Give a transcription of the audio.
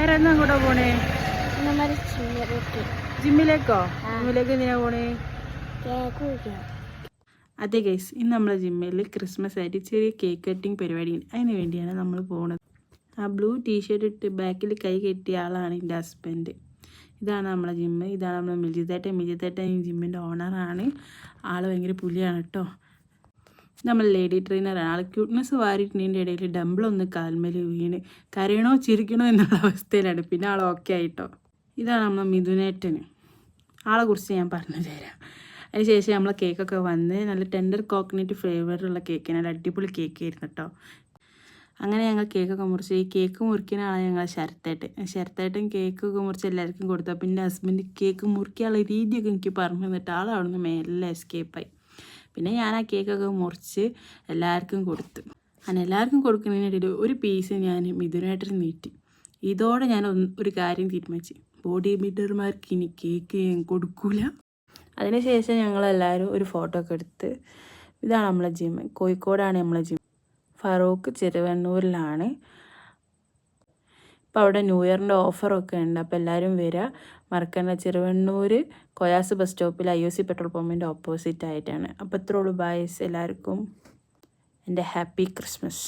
നേരെന്നാ അങ്ങോട്ടാ പോണേ? ജിമ്മിലേക്കോ? ആ. ജിമ്മിലേക്ക് എന്തിനാ പോണേ? കേക്ക് കുടിക്കണം. അതെ ഗൈസ്, ഇന്ന് നമ്മളെ ജിമ്മിൽ ക്രിസ്മസ് ആയിട്ട് ചെറിയ കേക്ക് കട്ടിങ് പരിപാടി ഉണ്ട്. അതിന് വേണ്ടിയാണ് നമ്മൾ പോണത്. ആ ബ്ലൂ ടീഷർട്ട് ഇട്ട് ബാക്കിൽ കൈ കെട്ടിയ ആളാണ് എൻ്റെ ഹസ്ബൻഡ്. ഇതാണ് നമ്മളെ ജിമ്മ്. ഇതാണ് നമ്മളെ മിജിത്തേട്ടൻ ഈ ജിമ്മിൻ്റെ ഓണറാണ്. ആൾ ഭയങ്കര പുലിയാണ് കേട്ടോ. നമ്മൾ ലേഡി ട്രെയിനറാണ്. ആൾ ക്യൂട്ട്നെസ് വാരിയിട്ടിൻ്റെ ഇടയിൽ ഡംബിളൊന്ന് കാൽമേൽ വീണ് കരയണോ ചിരിക്കണോ എന്നുള്ള അവസ്ഥയിലാണ്. പിന്നെ ആൾ ഓക്കെ ആയിട്ടോ. ഇതാണ് നമ്മളെ മിഥുനേട്ടന്. ആളെ കുറിച്ച് ഞാൻ പറഞ്ഞു തരാം. അതിന് ശേഷം നമ്മളെ കേക്കൊക്കെ വന്ന് നല്ല ടെൻഡർ കോക്കനട്ട് ഫ്ലേവറുള്ള കേക്ക്, നല്ല അടിപൊളി കേക്ക് ആയിരുന്നു കേട്ടോ. അങ്ങനെ ഞങ്ങൾ കേക്കൊക്കെ മുറിച്ച്, ഈ കേക്ക് മുറിക്കുന്ന ആളെ ഞങ്ങൾ ശരത്തേട്ടൻ കേക്കൊക്കെ മുറിച്ച് എല്ലാവർക്കും കൊടുത്തു. പിന്നെ ഹസ്ബൻഡ് കേക്ക് മുറിക്കാനുള്ള രീതിയൊക്കെ എനിക്ക് പറഞ്ഞു തന്നിട്ട് ആൾ അവിടെ നിന്ന് മെല്ലെ എസ്കേപ്പായി. പിന്നെ ഞാൻ ആ കേക്കൊക്കെ മുറിച്ച് എല്ലാവർക്കും കൊടുത്തു. അങ്ങനെ എല്ലാവർക്കും കൊടുക്കുന്നതിനിടയിൽ ഒരു പീസ് ഞാൻ മിഥുനായിട്ടൊരു നീട്ടി. ഇതോടെ ഞാൻ ഒരു കാര്യം തീരുമാനിച്ചു, ബോഡി ബിൽഡർമാർക്ക് ഇനി കേക്ക് ഞാൻ കൊടുക്കൂല. അതിനുശേഷം ഞങ്ങളെല്ലാവരും ഒരു ഫോട്ടോ ഒക്കെ എടുത്ത്. ഇതാണ് നമ്മളെ ജിം, കോഴിക്കോടാണ് നമ്മളെ ജിം. ഫറൂഖ് ചെറുവണ്ണൂരിലാണ്. ഇപ്പോൾ അവിടെ ന്യൂ ഇയറിൻ്റെ ഓഫറൊക്കെ ഉണ്ട്. അപ്പോൾ എല്ലാവരും വരിക, മറക്കണ്ട. ചെറുവണ്ണൂർ കൊയാസ് ബസ് സ്റ്റോപ്പിൽ IOC പെട്രോൾ പമ്പിൻ്റെ ഓപ്പോസിറ്റ് ആയിട്ടാണ്. അപ്പോൾ ഇത്രേ ഉള്ളൂ. ബായ്സ്, എല്ലാവർക്കും എൻ്റെ ഹാപ്പി ക്രിസ്മസ്.